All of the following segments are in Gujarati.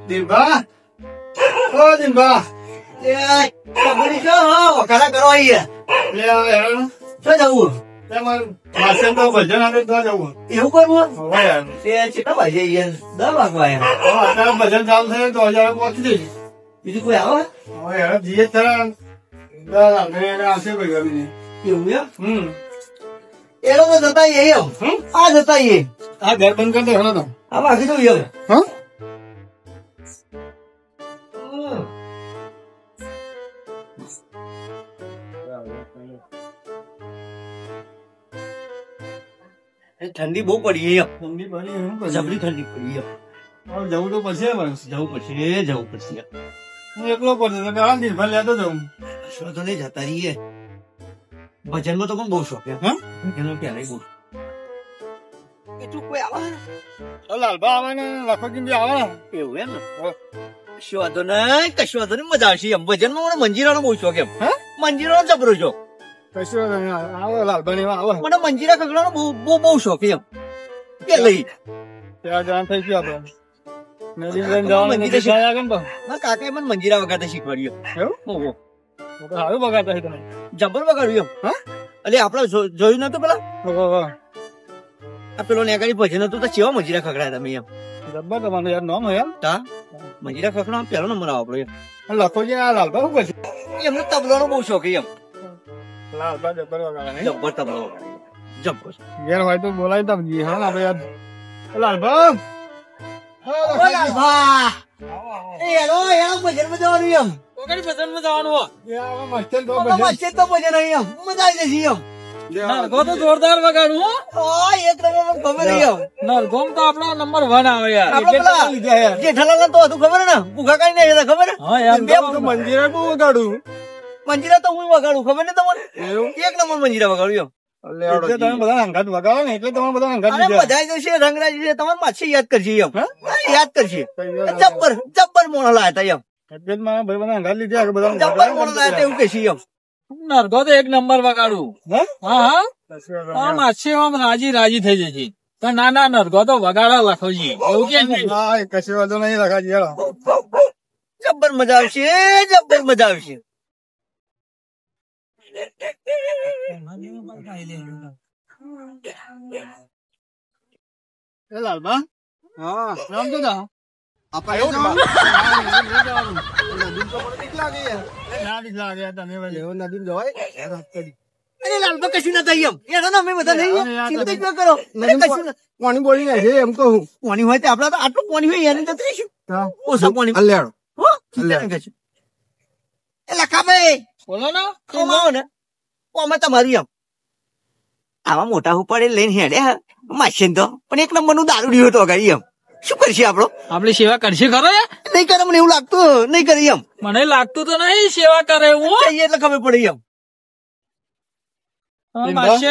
દિનભા ઓ દિનભા બડી છો વખાણા કરો અહીંયા લે યાર શું જવું તમારું માસે તો ભજન આવે તો જવું એવું કરવું હવે યાર તે કેટલા વાગે અહીંયા 10 વાગવા આવ્યા અત્યારે ભજન ચાલુ થાય તો હજાર પહોંચી જઈશ બીજું કોઈ આવે હવે યાર જીએ થરા દાદા મેં આશે કોઈ ગમી એવું એમ નહીં એ લોકો જતા એમ આ જતા એ આ ઘર બંધ કરી દે હલો તો આ બાકી તો એમ હા ઠંડી બહુ પડી એમ ઠંડી પડી હું જબરી ઠંડી પડી એમ હવે જવું તો પડશે બસ જવું પડશે હું એકલો પડશે તો ગાળા દિનભર લેતો જાઉં શું તો નહીં જતા રહીએ ભજનમાં તો પણ બહુ શોખ એમ હા એનો પહેલાં બહુ એટલું કોઈ આવે લાલબા આવે ને લખોજી બી આવે ને એવું એમ ને કશું વાંધો નહીં કશું વાંધો નહીં મજા આવશે એમ ભજનમાં મને મંજીરાનો બહુ શોખ એમ હા મંજીરાનો જબરો શોખ કશું આવે લાલબા ને આવે મને મંજીરા ખગડાનો બહુ શોખ એમ કે લઈ ત્યાં જવાનું થઈ ગયું આપણે નદી લઈને જવાનું નદી જાય આગળ ને ના કાકાએ મને મંજીરા વગાડતા શીખવાડ્યું એવું ઓહો તો સારું બગાડતા તમે જબર વગાડ્યું એમ હા એટલે આપણે જોયું નતું પેલા આ પેલો નેગાડી ભજન હતું તો કેવા મંજીરા ખગડાયા તમે એમ જબ્બર તમારું યાર નામ હોય તા મંજીરા ખગડા પેલો નંબર આવો આપણો એમ લખોજી આ લાલબા શું કરશે એમને તબલાનો બહુ શોખ એમ લાલબા જબ્બર વગાડે નહીં જબ્બર તબલો વગાડે જબ્બર ઘેર હોય તો બોલાવી દમજી હા આપણે યાર લાલબા એનો ભજનમાં જવાનું એમ ભજનમાં જવાનું મસ્તન તો મસ્જિદ તો ભજન અહીં એમ મજા આવી જશે એમ નરગો તો જોરદાર વગાડું હો. એક નંબર ખબર એમ નરગોમ તો આપણો નંબર 1 આવે યાર. આપણે પેલા જેઠાલાલ તો હતું ખબર ને ભૂખા કાઢી નાખ્યા ખબર હા યાર બે મંદિરે બહુ વગાડું મંજીરા તો હું વગાડું ખબર ને તમને એક નંબર મંજીરા વગાડ્યું એટલે તમે બધા અંગાત વગાડો ને એટલે તમે બધા અંગાત એમ અરે બધા જશે રંગરાજ છે તમારે માછી યાદ કરશે એમ યાદ કરશે જબ્બર મોણો લાયા હતા એમ એટલે જ મારા ભાઈ બધા અંગાત લીધા બધા જબ્બર મોણો લાયા હતા એવું કહેશે એમ નરગો તો એક નંબર વગાડું. હા આમ આછી આમ રાજી થઈ જશે તો ના નરગો તો વગાડો લખોજી એવું કે નહીં. હા કશું વાંધો નહીં લખાજી હેડો જબ્બર મજા આવશે એ લાલબા હા રામ તો દા આપા એવું નદી તો મને બીક લાગે ના બીક લાગે તમે એવું નદી જવાય અરે લાલબા કશું ના થાય એમ એનો ના અમે બધા નહીં ચિંતા જ ન કરો પાણી બોલી નાખે એમ કહું પાણી હોય તો આપડા તો આટલું પાણી હોય એને જતું રહીશું ઓછા પાણી અલ્યાડો હો ચિંતા ન કરશો એ લખાભાઈ બોલો ને આવો ને અમે તમારી એમ આવા મોટા ઉપાડે લઈને હેડે માશે તો પણ એક નંબર નું દારૂ હતો ગાડી એમ શું કરશે આપડો આપડી સેવા કરશે ખરો યાર. નહીં કરે મને એવું લાગતું નહીં કરે એમ મને લાગતું તો નહીં સેવા કરે એવું. જઈએ એટલે ખબર પડે એમ માસે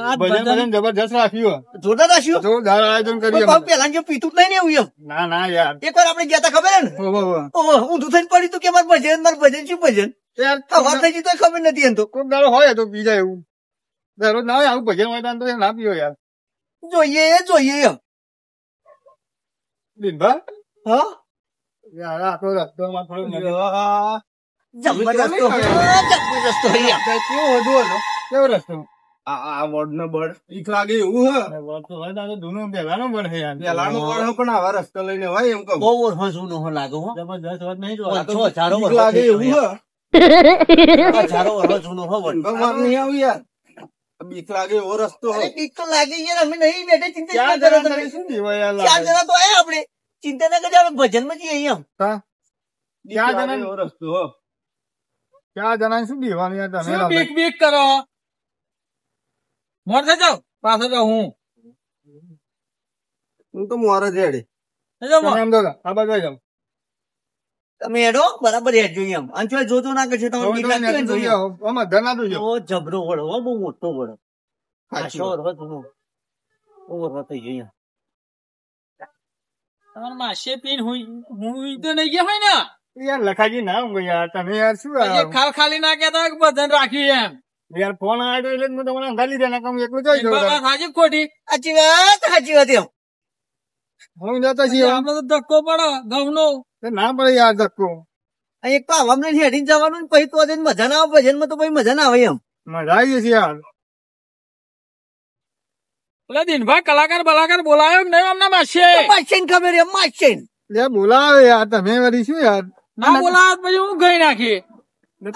આ ભજન ભજન જબરજસ્ત રાખ્યું જોરદાર રાખ્યું જોરદાર આયોજન કર્યું પેલા જે પીતું જ નહીં ને એવું એમ ના યાર એક વાર આપણે ગયા તા ખબર ને ઓહો ઊંધું થઈને પડ્યું તું કે મારું ભજન શું ભજન વાત થઈ ગઈ તો ખબર નથી એમ તો કોઈક દાડો હોય તો પી જાય એવું દરરોજ ના હોય આવું ભજન હોય તો ના પીવો યાર જોઈએ એમ દિનભર હા યાર આખો રસ્તો માં થોડો જબરદસ્ત કેવો હતો કેવો રસ્તો આ વોર્ડ નો બળ ઈક લાગે એવું વોર્ડ તો હોય તો જૂનો પેલાનો બળ છે યાર પેલાનો બળ પણ આવા રસ્તો લઈને હોય એમ કહું બહુ વર્ષ જૂનો લાગે હો જબરજસ્ત વાત નહીં લાગે એવું હજારો વર્ષ જૂનો હો ભગવાન નહીં આવું યાર બીક લાગે એવો રસ્તો બીક તો લાગે યાર અમે નહીં બેઠે ચિંતા ના કરો તમે શું દેવા યાર 4 જણા તો આયા આપણે ચિંતા ના કરજો આપણે ભજન માં જઈએ એમ 4 જણા એવો રસ્તો હો 4 જણા શું દેવાનું યાર તમે શું બીક કરો મોર થઈ જાવ પાછો જાવ હું તો મોર જ રેડે એમ દાદા આ બાજુ જાવ તમે હેડો બરાબર હેડજો એમ અંચો જોતો ના કરશે તમે બીક લાગતી હોય ને જોઈએ આમાં ધના દો ઓ જબરો વળો હો બહુ મોટો વળો આશો વળો જૂનો ઓવર થઈ ગયો તમારે માસે પીન હું તો નહીં ગયા હોય ને યાર લખાજી ના ઊંઘ યાર તમે યાર શું ખાલી ના કેતા હોય કે ભજન રાખ્યું એમ યાર ફોન આવ્યો એટલે તમને અંગાલી દે ના કામ એકલું જોઈ દઉં સાચી ખોટી સાચી વાત એમ હું જતો છીએ આપડે તો ધક્કો પડે ઘઉંનો. ના પડે યાર ધક્કો. એક તો આવામ ને હેડીને જવાનું પછી તો જઈને મજા ના આવે ભજનમાં તો પછી મજા ના આવે એમ મજા આવી જશે યાર. પેલા દિનભાઈ કલાકાર બલાકાર બોલાયો કે નહીં અમને માસે? માછેન ખબર એમ માછેન લે બોલાવે યાર તમે વળી શું યાર. ના બોલાયો તો પછી હું ગઈ નાખી.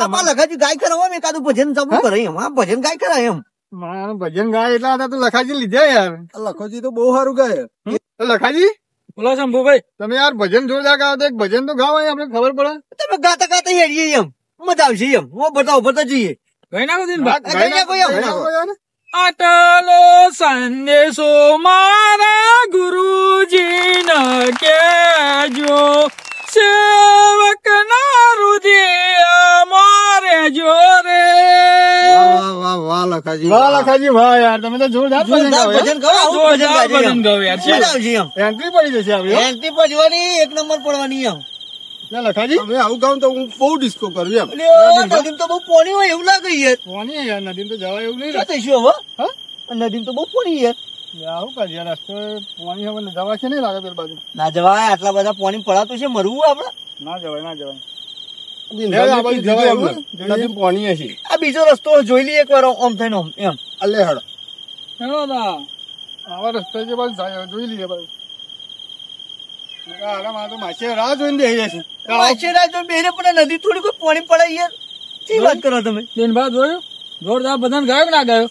આમાં લખાજી ગાય કરાવો એમ એકાદું ભજન ચાલુ કરે એમ આ ભજન ગાય કરાય એમ મારા ભજન ગાય એટલા હતા તો લખાજી લીધા યાર. લખાજી તો બહુ સારું ગાય. લખાજી બોલો શંભુભાઈ. તમે યાર ભજન જોરદાર ગાઓ તો એક ભજન તો ગાઓ આપણે ખબર પડે. તમે ગાતા ગાતા હેડીએ એમ મજા આવશે એમ હું બતાવો બતા જઈએ ગઈ નાખો દિનભાઈ. ગાઈ નાખો એમ. ગાઈ નાખો યાર. આટલો સંદેશો મારા ગુરુજી ન કેજો, સેવક ના રુદિય મારે જોરે. વાહ લખાજી વાહ યાર તમે તો જોરદાર ભજન ગાઓ યાર. ભજન ગાઓ આવું ભજન જોરદાર ગાજો એમ. ભજન ગાઓ યાર. મજા આવશે એમ એન્ટ્રી પડી જશે આપડી હો. એન્ટ્રી પડવાની એક નંબર પડવાની એમ લે લખાજી તમે આવું ગાવ તો હું બહુ ડિસ્કો કરું એમ. નદીમ તો બહુ પોણી હોય એવું લાગે યાર કોની યાર નદીમ તો જવાય એવું નહીં. શું થઈશું હવે હા નદીમ તો બહુ પોણી યાર આવું કાઢ યાર રસ્તો પાણી હવે જવા છે નહીં લાગે પેલી બાજુ. ના જવાય આટલા બધા પોણી પડાતું છે મરવું આપડે ના જવાય ના જવાય. આ બાજુ જવાય એવું નદીમ પાણી હશે. આ બીજો રસ્તો જોઈ લઈએ એક વાર ઓમ થઈને ઓમ એમ અલે હડો હેલો દા. આવા રસ્તા છે બસ જોઈ લઈએ બસ. મારા તો માસે રાહ જોઈને બેસી જશે. માછેરા જો બેરે પણ નદી થોડી કોઈ પાણી પડે યાર શી વાત કરો તમે દિનભાઈ જોયું જોરદાર બધાને ગાયો કે ના ગાયો?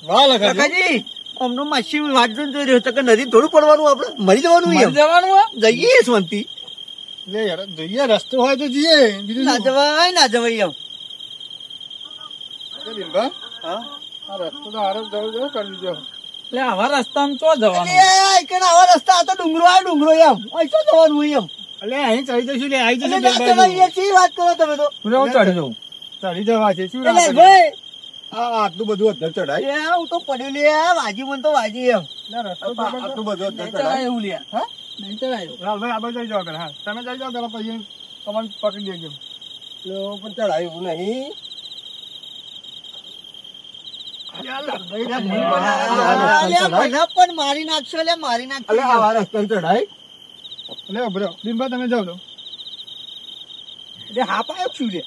વાહ લખાજી. કાકાજી અમનો માછી વાત જોઈને જોઈ રહ્યો હતો કે નદી થોડું પડવાનું આપડે મરી જવાનું મરી એમ જવાનું હે? જઈએ શાંતિ લે યાર જોઈએ રસ્તો હોય તો જઈએ બીજું ના જવાય ના જવાય એમ શું દિલભા? હા આ રસ્તો તો હારો જવું જવું કરી દીધો. એટલે આવા રસ્તામાં ચો જવાનું? આવા રસ્તા આ તો ડુંગરો આ ડુંગરો એમ અહીં શું જવાનું હોય એમ અલે અહીં ચડી જશું લે આવી એટલે જશું ના જવાય યાર, શી વાત કરો તમે તો હું ચડી જાઉં. ચડી જવા છે શું એટલે ના ચડી? ભાઈ આ આટલું બધું અધર ચડાય. એ હું તો પડ્યું લે વાજી મને તો વાજી એમ ના રસ્તો તો આટલું બધું અધર નહીં ચડાય ચડાય. એવું લ્યા. હા નહીં ચડાય એવું. લાલભાઈ આ બાજુ જઈ જાઓ પેલા. હા તમે જઈ જાઓ પેલા પછી તમને પકડી દેજો. પણ ચડાય એવું નહીં. મને પણ મારી નાખશો લે મારી નાખશો અલે આવા રસ્તા ચડાય. અલે ઉભરો દિનભા તમે જાઓ તો. એટલે હાપ આવ્યો છું લે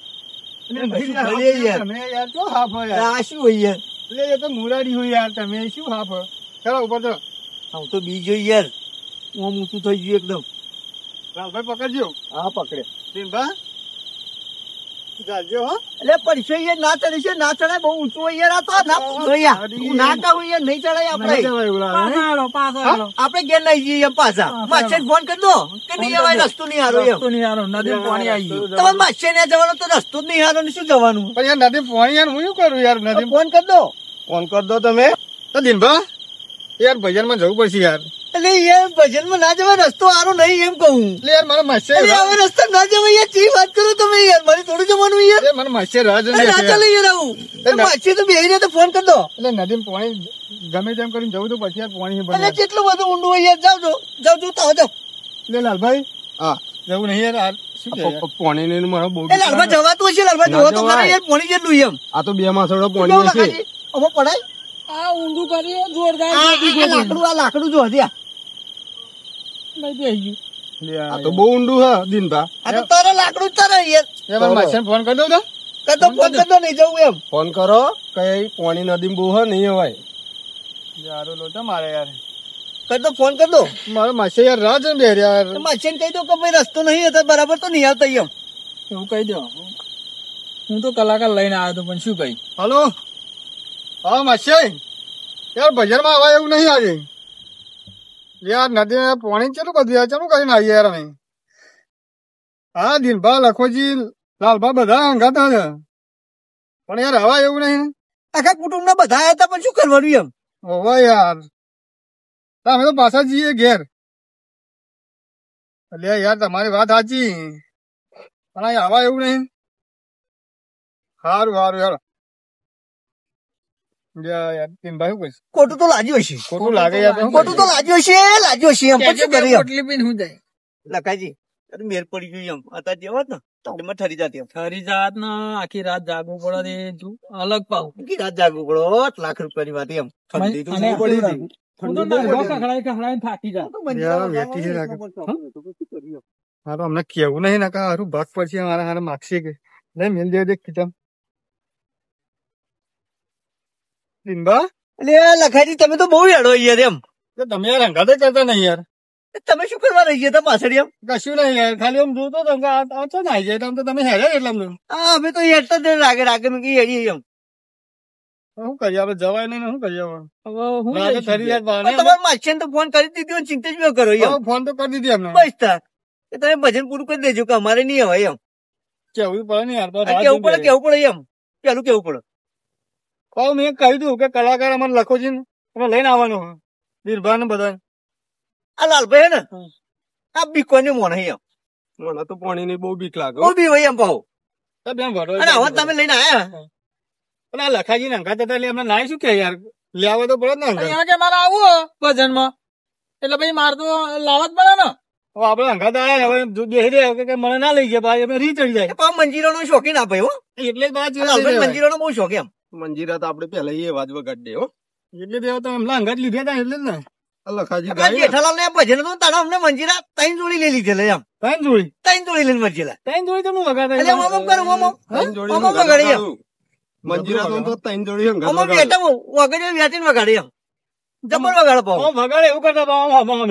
અલે શું યાર, ભલે યાર. તમે યાર શું હાફ હોય યાર. આ શું હોય યાર એટલે એ તો મુરારી હોય યાર તમે શું હાફ હોય. ચાલો ઉપર ચલો. હું તો બીજો યાર હું ઊંચું થઈ ગયું એકદમ લાલભાઈ પકડજો. હા પકડે દિનભા જાજો હો. એટલે પડશે યાર ના ચડી છે ના ચડાય બહુ ઊંચું હોય યાર આ તો ના પૂછો યાર હું ના કહું યાર નહીં ચડાય નહીં આપણે જવાય એવું લાગે. પાછા હાલો, પાછા હાલો. આપણે ઘેર નહીં જઈએ પાછા માછે ફોન કરી દો કે નહીં જવાય રસ્તો નહીં હારો એમ રસ્તો નહીં હારો, નદીમાં પાણી આવી ગયું. તમારે માછે ને જવાનો તો રસ્તો જ નહીં હારો ને શું જવાનું પણ યાર નદી પાણી યાર હું શું કરું યાર નદી ફોન કરી દો ફોન કર દો તમે. તો દિનભા યાર ભજનમાં જવું પડશે યાર. એટલે યાર ભજનમાં ના જવાય રસ્તો હારો નહીં એમ કહું એટલે યાર મારા માસે એટલે આવો રસ્તો ના જવાય યાર ચી વાત કરો તમે યાર મારે થોડું જવાનું યાર મને માસે રાહ જોઈને અરે ના બેસે ચાલે યાર. યાર આવું માછી તો બેહી રહે તો ફોન કરી દો એટલે નદીમાં પાણી ગમે તેમ કરીને જવું તો પછી યાર પાણી એટલે બને. કેટલું બધું ઊંડું હોય યાર જાવ જો તો જાવ એટલે લાલભાઈ હા જવું નહીં યાર. આ શું કે યાર? પાણી ને મારો બહુ એ લાલભા જવાતું હશે લાલભા જોવો તો ખરા યાર પાણી જેટલું એમ આ તો બે માસોડો કેવું પાણી હશે. લાખાજી? હવે પડાય આ ઊંધું કરીએ જોરદાર આ લાકડું જો હજી નહીં બેસી ગયું. આ તો બહુ ઊંડું હા દિનભા. આ તો તારે લાકડું જ તારે યાર યાર મારા માસે ફોન કરી દઉં તો. કદો ફોન કરતો નહીં જવું એમ ફોન કરો કઈ પાણી નદી બહુ હા નહીં હોય. યાર લોટા મારે યાર કદો ફોન કર દો મારા માસે યાર રાહ જોઈને બેસે યાર. માછીને કહી દો કે ભાઈ રસ્તો નહીં હતો બરાબર તો નહીં આવતા એમ એવું કહી દો. હું તો કલાકાર લઈને આવ્યો હતો પણ શું કહી. હલો હા માસે યાર બજારમાં આવા એવું નહીં આજે. યાર નદી પાણી કેટલું બધું યાર ચાલું કરીને આવીએ યાર અમે. હા દિલભા લખોજી લાલભા બધા હંગાતા છે પણ યાર હવા એવું નહીં. આખા કુટુંબ ના બધા આવ્યા હતા પણ શું કરવાનું એમ હોવા યાર અમે તો પાછા જઈએ ઘેર. એટલે યાર તમારી વાત સાચી પણ અહીં હવા એવું નહીં. સારું સારું યાર યાર દિનભાઈ શું કહીશ? ખોટું તો લાગ્યું હશે ખોટું લાગે યાર તો શું ખોટું તો લાગ્યું હશે એમ પણ શું કરીએ એમ પોટલી પીને હું જાય. લખાજી તારે મેર પડી ગયું એમ અત્યારે જેવા ને તો એમાં ઠરી જતી એમ ખરી જાત ને આખી રાત જાગવું પડે રે તું અલગ પાવ. આખી રાત જાગવું પડો ₹8 લાખ ની વાત એમ ઠંડી તો અને બહુ પડી હતી હું તો નરગો ખખડાઈને થાકી જા. યાર, વેટી છે લાગે. હા તો અમને કેવું નહીં ના હારું ભાગ પડશે મારા હારે માગશે કે લે મેલ દે દેખ કીધમ દિનબા એટલે લખાજી તમે તો બહુ હેડો યાર એમ. તો તમે યાર હંગાતે કરતા નહીં યાર. તમે શું કરવા રહી ગયા પાછળ એમ? કશું નહીં યાર, ખાલી આમ જોતો તો આમ નાઈ જાય તો તમે હેડે એટલે અમને હા અમે તો હેડતા જ રાગે રાગે મેં કઈ હેડીએ એમ. શું કરીએ આપણે જવાય નહીં ને શું કરીએ હવે? હવે હું રાતે જઈશું. ફરી યાર બહાને તમારા માછીને તો ફોન કરી દીધો ચિંતા જ ન કરો એમ. હવે ફોન તો કરી દીધી અમને બસ તાર કે તમે ભજન પૂરું કરી દેજો કે અમારે નહીં હવે એમ. કેવું પડે ને યાર. આ કેવું પડે એમ પેલું કેવું પડે. કહું મેં કહી દઉં કે કલાકાર અમારે લખો છે ને અમે લઈને આવવાનું બિરભા ને બધા. આ લાલભાઈ હે ને આ બીકોની મોણ હે એમ. મને તો પાણીની બહુ બીક લાગે બહુ બી હોય એમ પાહો. બેન ભરો અને હવે તમે લઈને આયા પણ આ લખાજી ને અંગાત હતા એટલે એમને નાય શું કે યાર લેવા તો પડે ને અંગાત. અહીંયા કે મારે આવું ભજનમાં એટલે ભાઈ મારે તો લાવવા જ પડે ને. હવે આપડે અંગાત આવ્યા હવે બેસી રહ્યા કે મને ના લઈ ગયા ભાઈ અમે રી ચડી જાય પાછો મંજીરો નો શોખીન આપે હો. એટલે જ બાદ લાલભાઈ મંજીરો નો બહુ શોખ એમ. મંજીરા તો આપડે પેલા એ અવાજ વગાડી દે હો એટલે દેવા તો એમના અંગાત લીધા હતા એટલે જ ને લખાજી આ જેઠાલાલ ને ભજન તો તારા અમને મંજીરા ત્રણ જોડી લઈ લીધેલા એમ. ત્રણ જોડી લઈને મંજીરા ત્રણ જોડી તો નું વગાડે એટલે ઓમો કરો ઓમો વગાડી એમ. મંજીરા તો ત્રણ જોડી ઓમો બેટા વગાડી વ્યાટીને વગાડી એમ. જબર વગાડો પાહો. વગાડે એવું કરતા હતા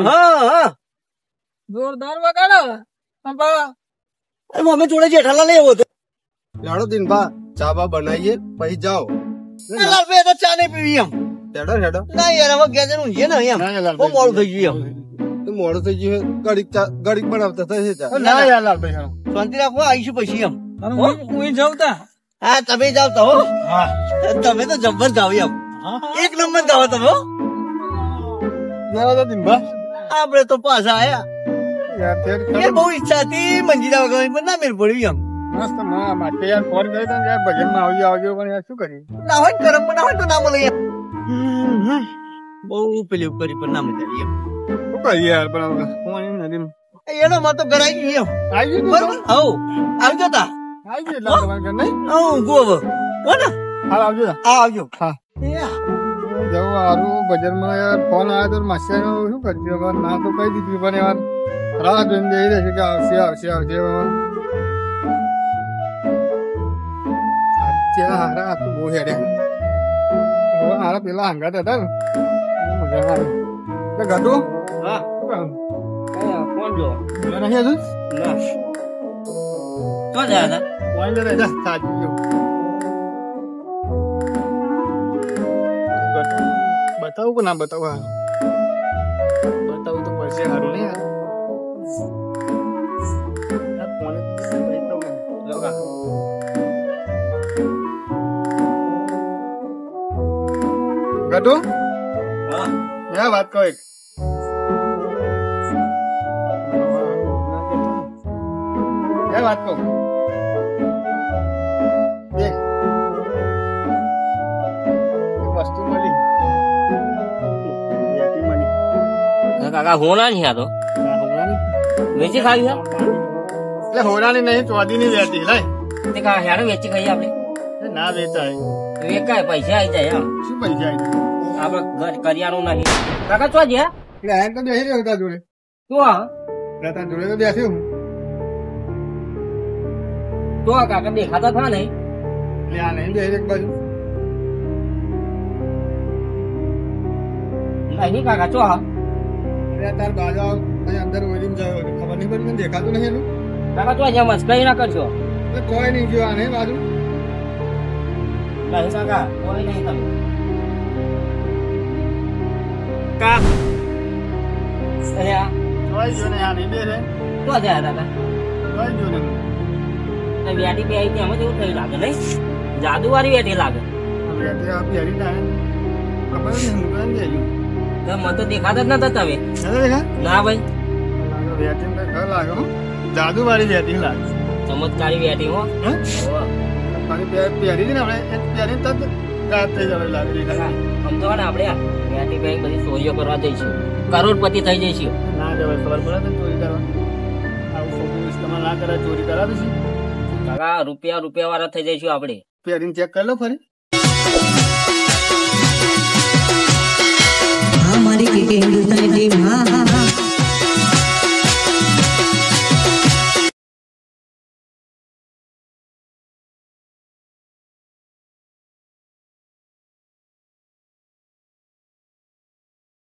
હા હા જોરદાર વગાડો. અમે જોડે જેઠાલાલ એવો હતો. લાડો દિન બા ચા બા બનાવીએ પછી જાઓ લાલભાઈ તો ચા નહીં પીવી એમ. હેડો હેડો ના યાર હવે ગેજર ઊંઘીએ ને એમ. બહુ મોડું થઈ ગયું એમ. મોડું થઈ ગયું ગડીક બનાવતા થશે ચા ના યાર લાલભાઈ શાંતિ રાખો આવીશું પછી એમ. હું જાઉં તા. હા તમે જાવ તો હો. હા તમે તો જબ્બર ગાવ એમ. એક નંબર ગાવો તમે હો. જાઓ દિન બા આપડે તો પાછા આયા. યાર યાર બહુ ઈચ્છા હતી મંજીરા વગાડવાની પણ ના મેળ પડ્યું એમ. મસ્ત માટે યાર ફોન કર્યો તો યાર ભજન માં આવજો પણ યાર શું કરી ના હોય કરમ ના હોય તો ના મળે એમ. બહુ પેલી કરી પણ ના મજા આવી એમ. શું કરીએ યાર પણ ફોન નથી એનો માં તો ઘરાઈ ગયું એમ. આવી ગયું બરોબર હવ આવી જતા. આવી ગયું એટલે તમારે ઘર નહીં હું ગો હવે હો ને. હાલ આવજો હા આવજો. હા યા. જવું સારું બજારમાં યાર ફોન આવ્યો તો માસ્ટર શું કરજો હવે ના તો કહી દીધું પણ યાર રાહ જોઈને જઈ રહેશે કે આવશે આવશે આવશે હારા આ તો બહુ હેડ્યા હારા પેલા હંગાત હતા ને મજા આવે ગટુ હા ફોન જો નહીં હજુ ના તો જા જા ફોન લે જા સાચી ગયો બતાવું કે ના બતાવું હા બતાવું તો પડશે સારું નહીં યાર ગટુ હા મેં વાત કહો એક વાત કહું દેખ એક વસ્તુ મળી કાકા હોના નહીં આ તો વેચી ખાવી છે એટલે હોરાની નહીં ચોદીની વેચી લાય તે કા હેડો વેચી ખાઈ આપણે ના વેચાય વેકાય પૈસા આવી જાય એમ શું પૈસા આપડે ઘર કરિયાનું નહીં કાકા ચો છે એટલે આ તો બેસી રહ્યો તારા જોડે તું આ તારા જોડે તો બેસ્યો હું તો કાકા દેખાતા થા નહીં એટલે આ નહીં બેસી એક બાજુ નહીં કાકા ચો હા એટલે તાર બાજુ અહીં અંદર ઓઈલીમ જાય ખબર નહીં પડી મને દેખાતું નહીં એનું કાકા ચો જ્યાં મસ્કરી ના કરશો કોઈ નહીં જો આ નહીં બાજુ નહીં કાકા કોઈ નહીં તમે કા અરે આ જોઈ જો ને આ નહીં બેસે તો જાય કાકા જોઈ જો ને વેટી બે આવી એમ જ એવું થયું લાગે નહીં જાદુ વાળી વેટી લાગે હવે આ પહેરી જાય ખબર નહીં હું કઈ ગયું તો મને તો દેખાતા જ નતા તમે નથી દેખા ના ભાઈ વેટિંગ તો ઘર લાગે હો જાદુ વાળી વેટિંગ લાગે ચમત્કારી વેટી હો હે ખાલી પહેરી ને આપણે પહેરી તરત ગાયબ થઈ જવા લાગે દેખા સમજો ને આપણે વેટી બે બધી ચોરીઓ કરવા જઈશું કરોડપતિ થઈ જઈશું ના જવાય ખબર પડે ને ચોરી કરવા આવું ખોટું ઇસ્તેમાલ ના કરે ચોરી કરાવે છે કાકા રૂપિયા વાળા થઈ જઈશું આપણે પહેરીને ચેક કરી લો ફરી અમારી કે